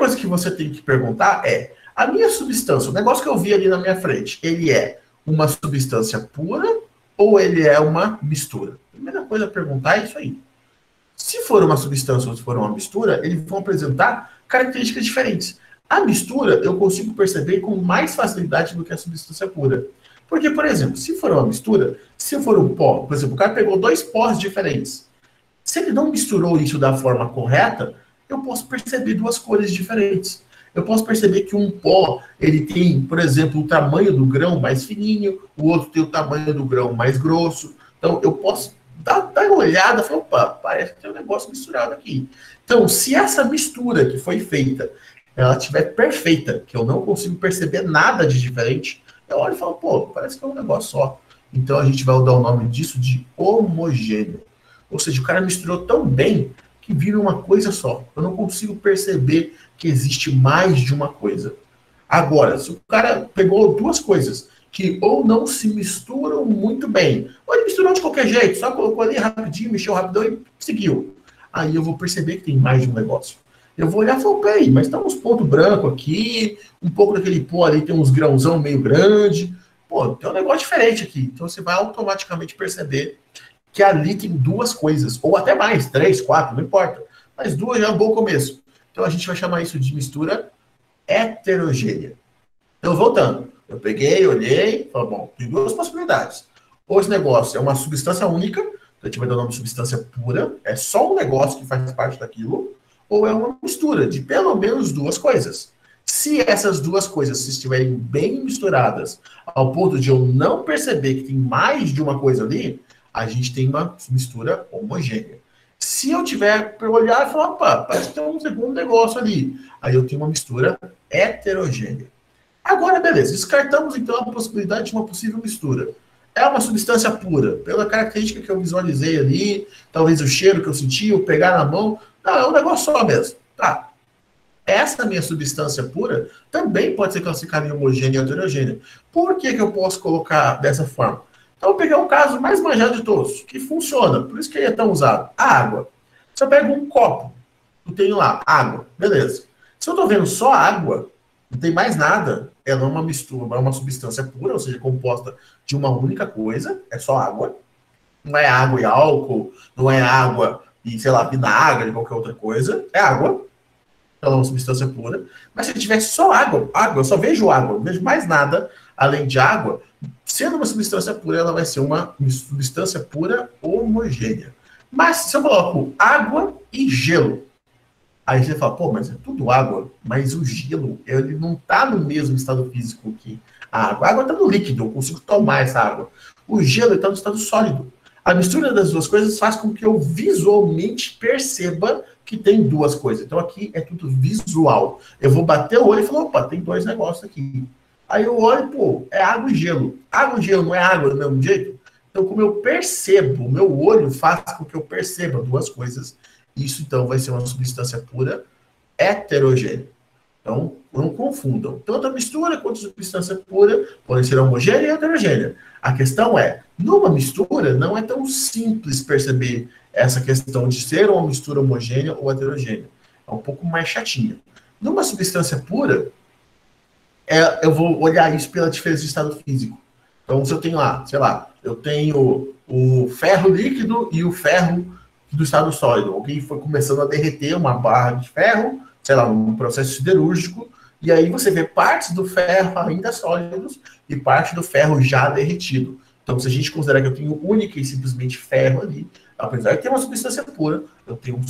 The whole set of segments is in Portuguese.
coisa que você tem que perguntar é, a minha substância, o negócio que eu vi ali na minha frente, ele é uma substância pura ou ele é uma mistura? A primeira coisa a perguntar é isso aí. Se for uma substância ou se for uma mistura, eles vão apresentar características diferentes. A mistura eu consigo perceber com mais facilidade do que a substância pura. Porque, por exemplo, se for uma mistura, se for um pó, por exemplo, o cara pegou dois pós diferentes. Se ele não misturou isso da forma correta, eu posso perceber duas cores diferentes. Eu posso perceber que um pó, ele tem, por exemplo, o tamanho do grão mais fininho, o outro tem o tamanho do grão mais grosso. Então, eu posso dar uma olhada e falar, opa, parece que tem um negócio misturado aqui. Então, se essa mistura que foi feita, ela estiver perfeita, que eu não consigo perceber nada de diferente, eu olho e falo, pô, parece que é um negócio só. Então, a gente vai dar o nome disso de homogêneo. Ou seja, o cara misturou tão bem que vira uma coisa só. Eu não consigo perceber que existe mais de uma coisa. Agora, se o cara pegou duas coisas que ou não se misturam muito bem, ou ele misturou de qualquer jeito, só colocou ali rapidinho, mexeu rapidão e seguiu. Aí eu vou perceber que tem mais de um negócio. Eu vou olhar e falar, peraí, mas tá uns pontos brancos aqui, um pouco daquele pó ali tem uns grãozão meio grande. Pô, tem um negócio diferente aqui. Então você vai automaticamente perceber que ali tem duas coisas, ou até mais, 3, 4, não importa. Mas duas já é um bom começo. Então a gente vai chamar isso de mistura heterogênea. Então, voltando. Eu peguei, olhei, falei, bom, tem duas possibilidades. Ou esse negócio é uma substância única, então a gente vai dar o nome de substância pura, é só um negócio que faz parte daquilo, ou é uma mistura de pelo menos duas coisas. Se essas duas coisas estiverem bem misturadas, ao ponto de eu não perceber que tem mais de uma coisa ali, a gente tem uma mistura homogênea. Se eu tiver para olhar e falar, opa, parece que tem um segundo negócio ali, aí eu tenho uma mistura heterogênea. Agora, beleza, descartamos então a possibilidade de uma possível mistura. É uma substância pura, pela característica que eu visualizei ali, talvez o cheiro que eu senti, o pegar na mão, não, é um negócio só mesmo. Tá. Essa minha substância pura também pode ser classificada em homogênea e heterogênea. Por que eu posso colocar dessa forma? Então, eu peguei um caso mais manjado de todos, que funciona, por isso que ele é tão usado. A água. Se eu pego um copo, eu tenho lá água, beleza. Se eu estou vendo só água, não tem mais nada, ela é uma mistura, é uma substância pura, ou seja, composta de uma única coisa, é só água. Não é água e álcool, não é água e, sei lá, vinagre, qualquer outra coisa, é água. Ela é uma substância pura. Mas se tiver só água, eu só vejo água, não vejo mais nada além de água, sendo uma substância pura, ela vai ser uma substância pura homogênea. Mas se eu coloco água e gelo, aí você fala, pô, mas é tudo água, mas o gelo, ele não está no mesmo estado físico que a água. A água está no líquido, eu consigo tomar essa água. O gelo está no estado sólido. A mistura das duas coisas faz com que eu visualmente perceba que tem duas coisas. Então aqui é tudo visual. Eu vou bater o olho e falar, opa, tem dois negócios aqui. Aí eu olho, pô, é água e gelo. Água e gelo não é água do mesmo jeito? Então, como eu percebo, o meu olho faz com que eu perceba duas coisas. Isso, então, vai ser uma substância pura heterogênea. Então, não confundam. Tanto a mistura quanto a substância pura podem ser homogênea e heterogênea. A questão é, numa mistura, não é tão simples perceber essa questão de ser uma mistura homogênea ou heterogênea. É um pouco mais chatinha. Numa substância pura, eu vou olhar isso pela diferença de estado físico. Então, se eu tenho lá, sei lá, eu tenho o ferro líquido e o ferro do estado sólido. Alguém foi começando a derreter uma barra de ferro, sei lá, um processo siderúrgico, e aí você vê partes do ferro ainda sólidos e parte do ferro já derretido. Então, se a gente considerar que eu tenho única e simplesmente ferro ali, apesar de ter uma substância pura, eu tenho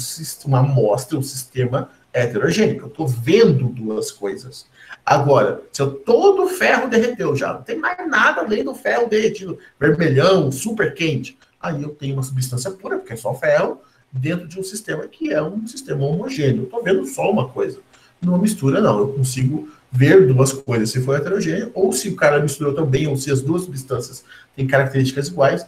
uma amostra, um sistema heterogêneo. Eu estou vendo duas coisas. Agora, se todo o ferro derreteu já, não tem mais nada além do ferro derretido, vermelhão, super quente, aí eu tenho uma substância pura, porque é só ferro, dentro de um sistema que é um sistema homogêneo. Eu estou vendo só uma coisa. Numa mistura, não. Eu consigo ver duas coisas, se for heterogêneo, ou se o cara misturou também, ou se as duas substâncias têm características iguais,